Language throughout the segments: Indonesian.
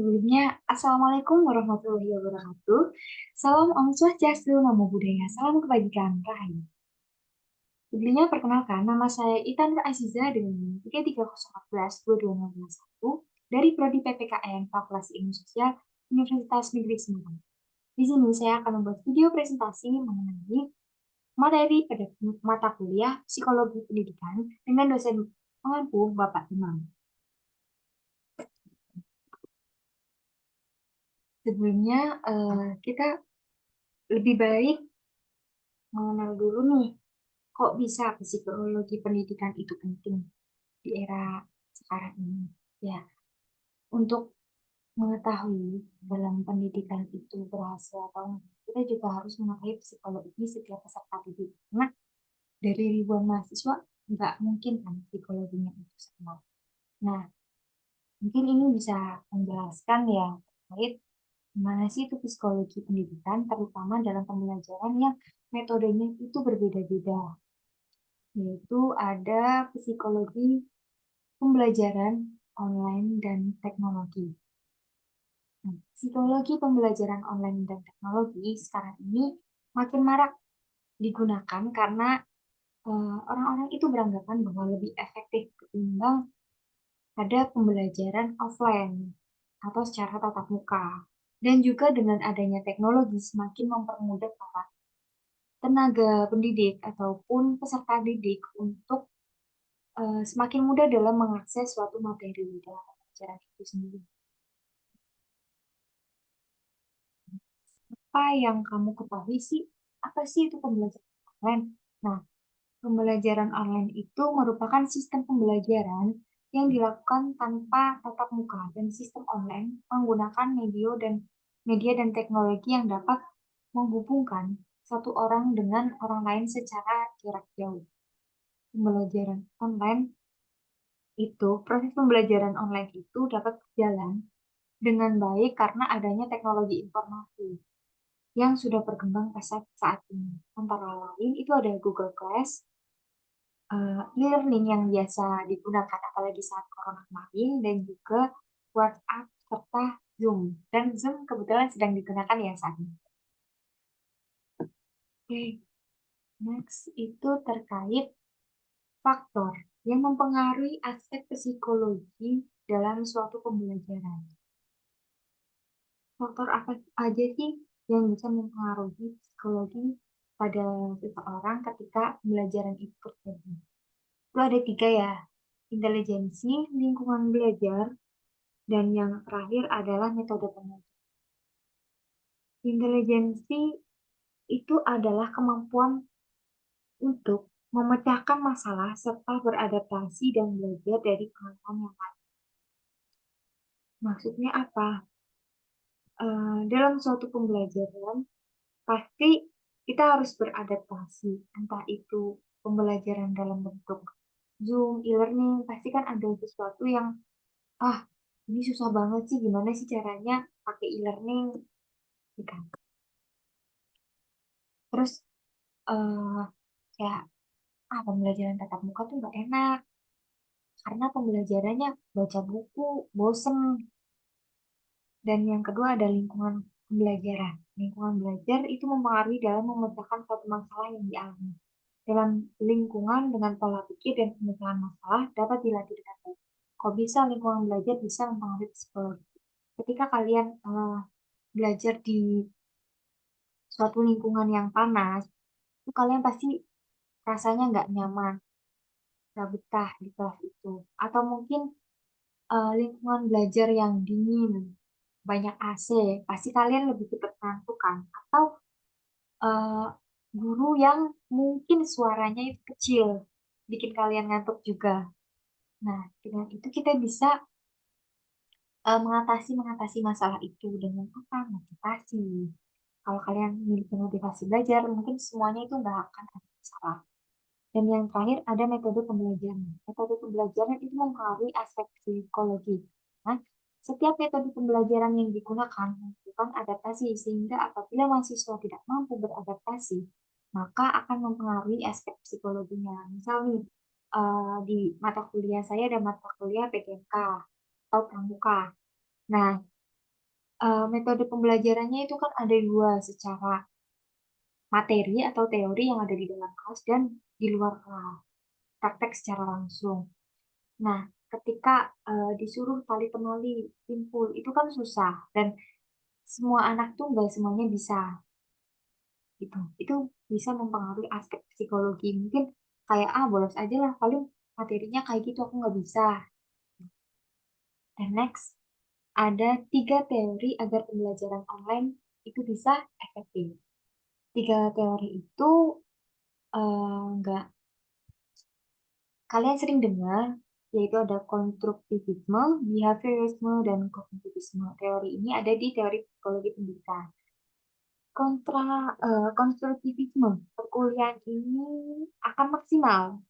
Sebelumnya, Assalamualaikum warahmatullahi wabarakatuh. Salam Om Swastiastu, Namo Buddhaya, salam kebajikan, Rahayu. Sebelumnya, perkenalkan, nama saya Itan Aziza dengan NIM 33014-22061 dari Prodi PPKN Fakultas Ilmu Sosial Universitas Negeri Semarang. Di sini saya akan membuat video presentasi mengenai materi pada mata kuliah Psikologi Pendidikan dengan dosen pengampu Bapak Imam. Sebelumnya, kita lebih baik mengenal dulu nih, kok bisa psikologi pendidikan itu penting di era sekarang ini? Ya, untuk mengetahui dalam pendidikan itu berhasil atau enggak, kita juga harus mengetahui psikologi setiap peserta didik. Karena dari ribuan mahasiswa, nggak mungkin kan psikologinya itu sama. Nah, mungkin ini bisa menjelaskan ya terkait gimana sih itu psikologi pendidikan, terutama dalam pembelajaran yang metodenya itu berbeda-beda, yaitu ada psikologi pembelajaran online dan teknologi. Nah, psikologi pembelajaran online dan teknologi sekarang ini makin marak digunakan karena orang-orang itu beranggapan bahwa lebih efektif ketimbang ada pembelajaran offline atau secara tatap muka. Dan juga dengan adanya teknologi semakin mempermudah para tenaga pendidik ataupun peserta didik untuk semakin mudah dalam mengakses suatu materi dalam pembelajaran itu sendiri. Apa yang kamu ketahui sih? Apa sih itu pembelajaran online? Nah, pembelajaran online itu merupakan sistem pembelajaran yang dilakukan tanpa tatap muka dan sistem online menggunakan media dan teknologi yang dapat menghubungkan satu orang dengan orang lain secara jarak jauh. Pembelajaran online Proses pembelajaran online itu dapat berjalan dengan baik karena adanya teknologi informasi yang sudah berkembang pesat saat ini. Antara lain itu ada Google Class, e-learning yang biasa digunakan apalagi saat corona kemarin, dan juga WhatsApp serta Zoom. Dan Zoom kebetulan sedang digunakan ya saat ini. Oke, next itu terkait faktor yang mempengaruhi aspek psikologi dalam suatu pembelajaran. Faktor apa aja sih yang bisa mempengaruhi psikologi pada seseorang ketika pembelajaran itu terjadi? Itu ada tiga ya, intelijensi, lingkungan belajar, dan yang terakhir adalah metode pengajar. Intelijensi itu adalah kemampuan untuk memecahkan masalah serta beradaptasi dan belajar dari pengalaman yang lain. Maksudnya apa? Dalam suatu pembelajaran, pasti kita harus beradaptasi, entah itu pembelajaran dalam bentuk Zoom, e-learning, pasti kan ada sesuatu yang, ah, ini susah banget sih, gimana sih caranya pakai e-learning, gitu kan. Terus, eh kayak, pembelajaran tatap muka tuh nggak enak, karena pembelajarannya baca buku, bosen. Dan yang kedua ada lingkungan pembelajaran. Lingkungan belajar itu mempengaruhi dalam memecahkan suatu masalah yang dialami. Dalam lingkungan dengan pola pikir dan pemecahan masalah dapat dilatih dengan baik. Kok bisa lingkungan belajar bisa mempengaruhi psikologi? Ketika kalian belajar di suatu lingkungan yang panas, itu kalian pasti rasanya nggak nyaman, nggak betah di kelas itu. Atau mungkin lingkungan belajar yang dingin, banyak AC, pasti kalian lebih cepat ngantuk kan? Atau eh, guru yang mungkin suaranya itu kecil, bikin kalian ngantuk juga. Nah, dengan itu kita bisa mengatasi masalah itu dengan apa? Motivasi. Kalau kalian memiliki motivasi belajar, mungkin semuanya itu nggak akan ada masalah. Dan yang terakhir ada metode pembelajaran. Metode pembelajaran itu mempengaruhi aspek psikologi. Nah, setiap metode pembelajaran yang digunakan membutuhkan adaptasi sehingga apabila mahasiswa tidak mampu beradaptasi, maka akan mempengaruhi aspek psikologinya. Misal nih, di mata kuliah saya ada mata kuliah PTMK atau pramuka. Nah, Metode pembelajarannya itu kan ada dua, secara materi atau teori yang ada di dalam kelas dan di luar kelas, praktek secara langsung. Nah, ketika disuruh tali temali simpul itu kan susah dan semua anak tuh nggak semuanya bisa gitu. Itu bisa mempengaruhi aspek psikologi. Mungkin kayak bolos aja lah, paling materinya kayak gitu aku nggak bisa. Dan next ada 3 teori agar pembelajaran online itu bisa efektif. 3 teori itu nggak kalian sering dengar, yaitu ada konstruktivisme, behaviorisme, dan kognitivisme. Teori ini ada di teori psikologi pendidikan. Konstruktivisme perkuliahan ini akan maksimal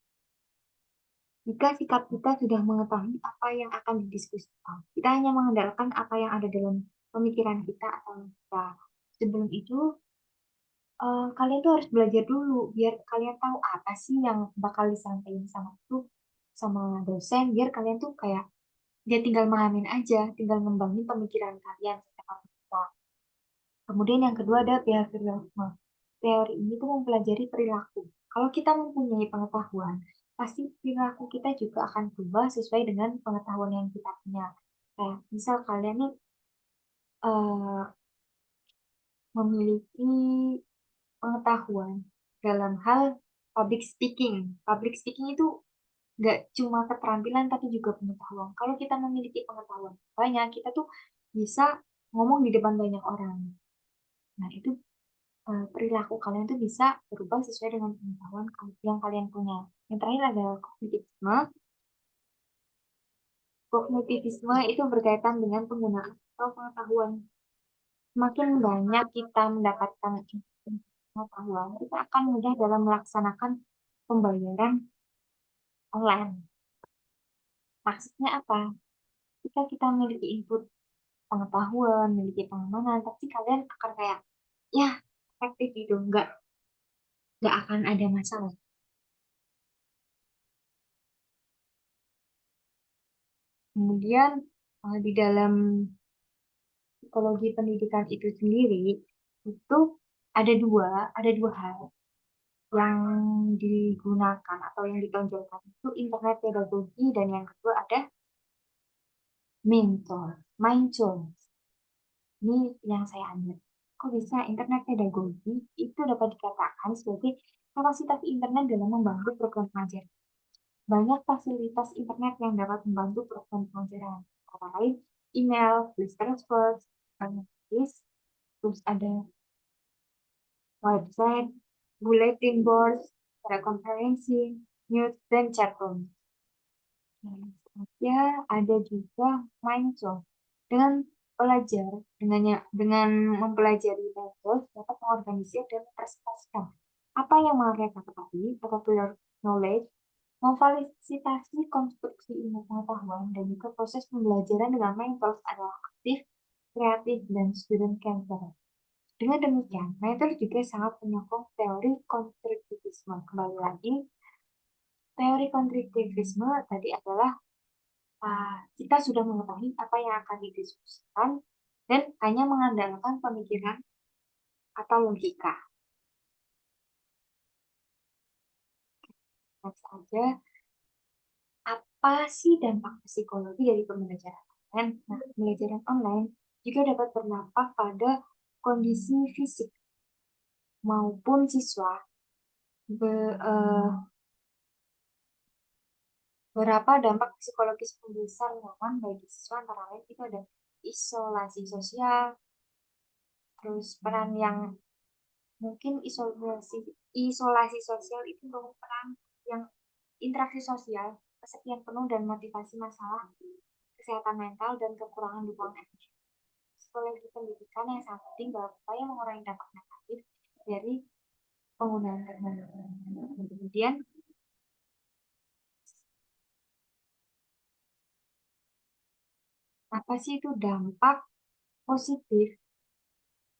jika sikap kita sudah mengetahui apa yang akan didiskusikan. Kita hanya mengandalkan apa yang ada dalam pemikiran kita atau kita. Sebelum itu, kalian tuh harus belajar dulu biar kalian tahu apa sih yang bakal disampaikan sama dosen, biar kalian tuh kayak dia tinggal memahami aja, tinggal ngembangin pemikiran kalian secara kita. Kemudian yang kedua ada behaviorisme. Teori ini tuh mempelajari perilaku. Kalau kita mempunyai pengetahuan, pasti perilaku kita juga akan berubah sesuai dengan pengetahuan yang kita punya. Kayak misal kalian nih eh, memiliki pengetahuan dalam hal public speaking. Public speaking itu nggak cuma keterampilan tapi juga pengetahuan. Kalau kita memiliki pengetahuan banyak, kita tuh bisa ngomong di depan banyak orang. Nah, itu perilaku kalian tuh bisa berubah sesuai dengan pengetahuan yang kalian punya. Yang terakhir adalah kognitivisme. Kognitivisme itu berkaitan dengan penggunaan atau pengetahuan. Semakin banyak kita mendapatkan pengetahuan, kita akan mudah dalam melaksanakan pembayaran online. Maksudnya apa? Jika kita memiliki input pengetahuan, memiliki pengamanan, tapi kalian akan kayak, ya, efektif itu, nggak akan ada masalah. Kemudian di dalam psikologi pendidikan itu sendiri itu ada dua hal yang digunakan atau yang ditonjolkan itu internet pedagogi dan yang kedua ada mindful. Ini yang saya ambil. Kok bisa internet pedagogi itu dapat dikatakan sebagai kapasitas internet dalam membantu program pengajaran. Banyak fasilitas internet yang dapat membantu program pengajaran. Antara lain email, list transfer, terus ada website, bulletin boards, telekonferensi, news, dan chat room. Ya, ada juga Mindzone. Dengan pelajar, dengan mempelajari Mindzone dapat mengorganisir dan mempresentasikan apa yang mereka ketahui, popular knowledge, memfasilitasi konstruksi ilmu pengetahuan, dan juga proses pembelajaran dengan Mindful adalah aktif, kreatif, dan student centered. Dengan demikian, Michael juga sangat menyokong teori konstruktivisme. Kembali lagi, teori konstruktivisme tadi adalah kita sudah mengetahui apa yang akan didiskusikan dan hanya mengandalkan pemikiran atau logika. Next aja, apa sih dampak psikologi dari pembelajaran online? Nah, pembelajaran online juga dapat berdampak pada kondisi fisik maupun siswa. Be, eh, Beberapa dampak psikologis pembesar nyaman bagi siswa antara lain itu ada isolasi sosial, terus peran yang mungkin isolasi sosial itu peran yang interaksi sosial, kesepian penuh dan motivasi masalah kesehatan mental dan kekurangan dukungan emosional. Psikologi pendidikan yang sangat penting dalam upaya mengurangi dampak negatif dari penggunaan teknologi. Kemudian apa sih itu dampak positif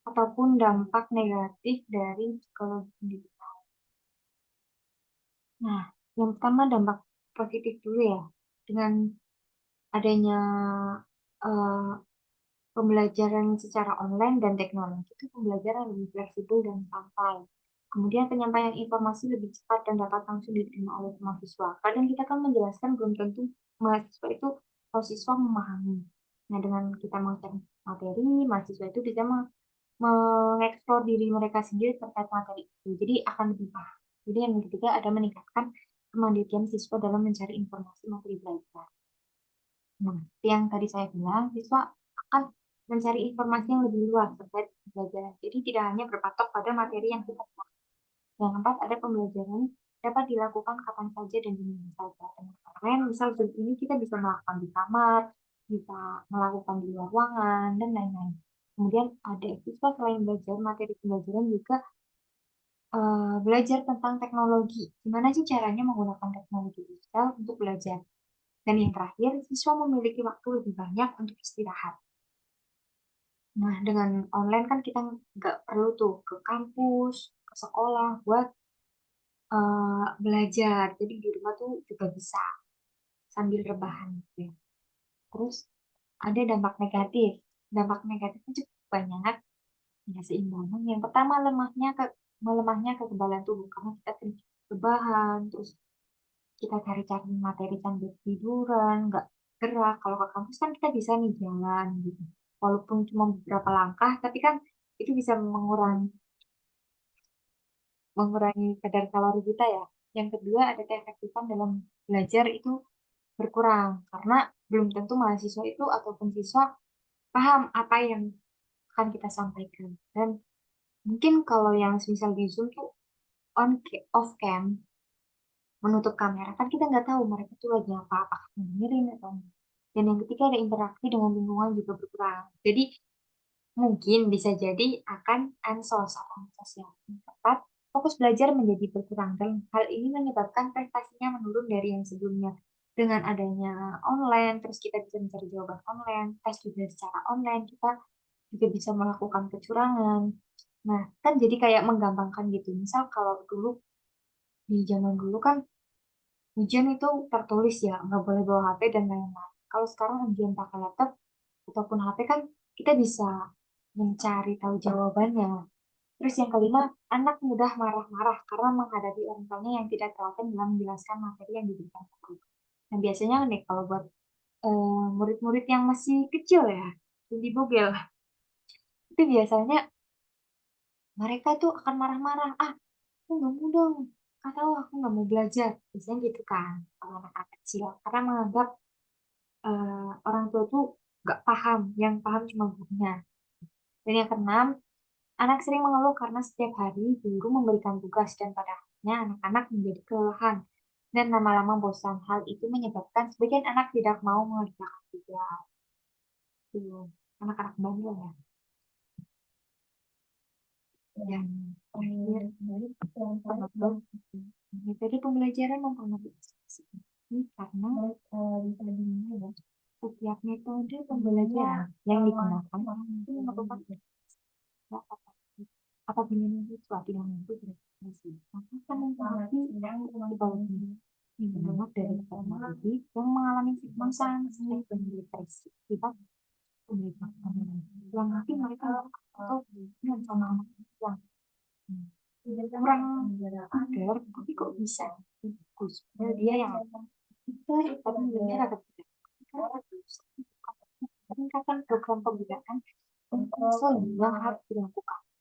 ataupun dampak negatif dari psikologi pendidikan? Nah, yang pertama dampak positif dulu ya. Dengan adanya eh, Pembelajaran secara online dan teknologi itu pembelajaran lebih fleksibel dan santai. Kemudian penyampaian informasi lebih cepat dan dapat langsung diterima oleh mahasiswa. Kadang kita kan menjelaskan belum tentu mahasiswa itu atau siswa memahami. Nah, dengan kita mengajarkan materi, mahasiswa itu bisa mengeksplor diri mereka sendiri terkait materi itu. Jadi akan lebih paham. Jadi yang ketiga ada meningkatkan kemandirian siswa dalam mencari informasi materi belajar. Nah, seperti yang tadi saya bilang, siswa akan mencari informasi yang lebih luas terkait pembelajaran. Jadi tidak hanya berpatok pada materi yang kita pelajari. Yang keempat, ada pembelajaran dapat dilakukan kapan saja dan di mana saja. Dengan kalian, misal Zoom ini kita bisa melakukan di kamar, bisa melakukan di luar ruangan, dan lain-lain. Kemudian ada siswa selain belajar materi pembelajaran juga belajar tentang teknologi. Gimana sih caranya menggunakan teknologi digital untuk belajar? Dan yang terakhir, siswa memiliki waktu lebih banyak untuk istirahat. Nah, dengan online kan kita nggak perlu tuh ke kampus, ke sekolah buat belajar. Jadi di rumah tuh juga bisa sambil rebahan gitu ya. Terus ada dampak negatif. Dampak negatifnya cukup banyak. Ya, seimbangan. Yang pertama melemahnya kekebalan tubuh karena kita sering rebahan, terus kita cari-cari materi sambil tiduran, nggak gerak. Kalau ke kampus kan kita bisa nih jalan gitu. Walaupun cuma beberapa langkah, tapi kan itu bisa mengurangi kadar kalori kita ya. Yang kedua, ada keefektifan dalam belajar itu berkurang karena belum tentu mahasiswa itu ataupun siswa paham apa yang akan kita sampaikan. Dan mungkin kalau yang misal di Zoom tuh off cam, menutup kamera, kan kita nggak tahu mereka tuh lagi apa, apakah ngirim atau enggak. Dan yang ketiga ada interaksi dengan lingkungan juga berkurang. Jadi mungkin bisa jadi akan ansos atau ansos yang tepat, fokus belajar menjadi berkurang dan hal ini menyebabkan prestasinya menurun dari yang sebelumnya. Dengan adanya online, terus kita bisa mencari jawaban online, tes juga secara online, kita juga bisa melakukan kecurangan. Nah, kan jadi kayak menggampangkan gitu. Misal kalau dulu, di zaman dulu kan ujian itu tertulis ya, nggak boleh bawa HP dan lain-lain. Kalau sekarang ujian pakai laptop ataupun HP kan kita bisa mencari tahu jawabannya. Terus yang kelima, anak mudah marah-marah karena menghadapi orang tuanya yang tidak telaten dalam menjelaskan materi yang diberikan ke guru. Nah, biasanya nih kalau buat murid-murid yang masih kecil ya, lebih bogel, itu biasanya mereka tuh akan marah-marah. Ah, aku nggak mau dong. Atau aku nggak mau belajar. Biasanya gitu kan, kalau anak-anak kecil. Karena menganggap orang tua tuh nggak paham, yang paham cuma gurunya. Dan yang keenam, anak sering mengeluh karena setiap hari guru memberikan tugas dan pada akhirnya anak-anak menjadi kelelahan dan lama-lama bosan. Hal itu menyebabkan sebagian anak tidak mau mengerjakan tugas. Tuh, anak-anak bandel ya. Dan terakhir, dari penonton, metode pembelajaran mempengaruhi ekspresi ini karena bisa dilihat setiap metode pembelajaran yang digunakan itu merupakan apabila siswa tidak mampu berekspresi, maka akan mempengaruhi psikologi yang banyak dari teknologi yang mengalami kecemasan, stres, dan depresi. Kita pembelajaran yang mungkin mereka atau dengan sama anak yang kurang agar, tapi kok bisa bagus. Padahal dia yang kita tapi nilainya agak tidak. Peningkatan program pembinaan dan konseling yang harus dilakukan.